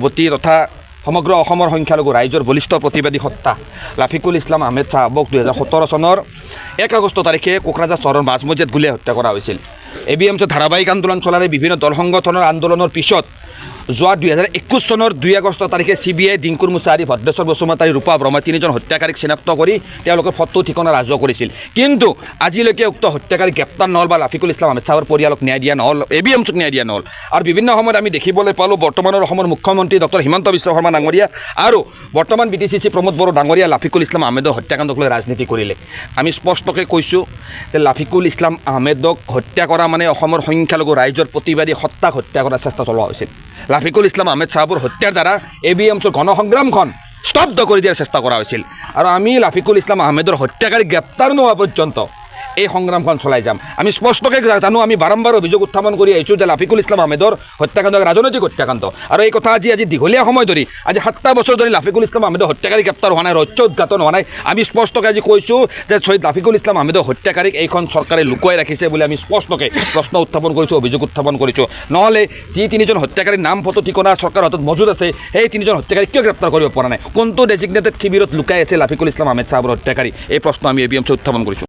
বতী তথা সমগ্ৰ অসমৰ সংখ্যালঘু ৰাইজৰ বলিষ্ঠ প্ৰতিবাদী সত্তা লাফিকুল ইছলাম আহমেদ চাহাবক 2017 চনৰ 1 আগষ্ট তাৰিখে কোকৰাঝাৰ চহৰৰ মাজমজিয়াত গুলীয়াই হত্যা কৰা হৈছিল। ABMC ধাৰাবাহিক আন্দোলন চলাৰে বিভিন্ন দল সংগঠনৰ আন্দোলনৰ পিছত যোৱা 2021 চনৰ 2 আগষ্ট তাৰিখে CBI ডিংকুৰ মুছাহাৰী, ভদ্ৰেশ্বৰ বসুমতাৰী, ৰূপা ব্ৰহ্মা তিনিজন হত্যাকাৰীক চিনাক্ত কৰি তেওঁলোকৰ ফটো ঠিকনা ৰাজহুৱা কৰিছিল। কিন্তু আজিলৈকে উক্ত হত্যাকাৰী গ্ৰেপ্তাৰ নহ'ল বা লাফিকুল ইছলাম আহমেদ চাহাবৰ পৰিয়ালক ন্যায় দিয়া নহ'ল, ABMCক ন্যায় দিয়া নহ'ল। আৰু বিভিন্ন সময়ত আমি দেখিবলৈ পালোঁ বৰ্তমানৰ অসমৰ মুখ্যমন্ত্ৰী ডক্টৰ হিমন্ত বিশ্ব শৰ্মা ডাঙৰীয়া আৰু বৰ্তমান BTCC প্ৰমোদ বড়ো ডাঙৰীয়া লাফিকুল ইছলাম আহমেদৰ হত্যাকাণ্ডক লৈ ৰাজনীতি কৰিলে। আমি স্পষ্টকৈ কৈছোঁ যে লাফিকুল ইছলাম আহমেদক হত্যা কৰা মানে অসমৰ সংখ্যালঘু ৰাইজৰ প্ৰতিবাদী সত্তাক হত্যা কৰাৰ চেষ্টা চলোৱা হৈছিল। লাফিকুল ইছলাম আহমেদ চাহাবৰ হত্যাৰ দ্বাৰা ABMCৰ গণসংগ্ৰামখন স্তব্ধ কৰি দিয়াৰ চেষ্টা কৰা হৈছিল। আৰু আমি লাফিকুল ইছলাম আহমেদৰ হত্যাকাৰী গ্ৰেপ্তাৰ নোহোৱা পৰ্যন্ত এই সংগ্ৰামখন চলাই যাম। আমি স্পষ্টকৈ জানো, আমি বাৰম্বাৰ অভিযোগ উত্থাপন কৰি আহিছোঁ যে লাফিকুল ইছলাম আহমেদৰ হত্যাকাণ্ড ৰাজনৈতিক হত্যাকাণ্ড। আৰু এই কথা আজি দীঘলীয়া সময় ধৰি, আজি 7টা বছৰ ধৰি লাফিকুল ইছলাম আহমেদৰ হত্যাকাৰী গ্ৰেপ্তাৰ হোৱা নাই, ৰহস্য উদঘাটন হোৱা নাই। আমি স্পষ্টকৈ আজি কৈছোঁ যে শহীদ লাফিকুল ইছলাম আহমেদৰ হত্যাকাৰীক এইখন চৰকাৰে লুকুৱাই ৰাখিছে বুলি আমি স্পষ্টকৈ প্ৰশ্ন উত্থাপন কৰিছোঁ, অভিযোগ উত্থাপন কৰিছোঁ। নহ'লে যি তিনিজন হত্যাকাৰীৰ নাম ফটো ঠিকনা চৰকাৰৰ হাতত মজুত আছে, সেই তিনিজন হত্যাকাৰীক কিয় গ্ৰেপ্তাৰ কৰিব পৰা নাই? কোনটো ডেজিগনেটেড শিবিৰত লুকাই আছে লাফিকুল ইছলাম আহমেদ চাহাবৰ হত্যাকাৰী? এই প্ৰশ্ন আমি ABMC উত্থাপন কৰিছোঁ।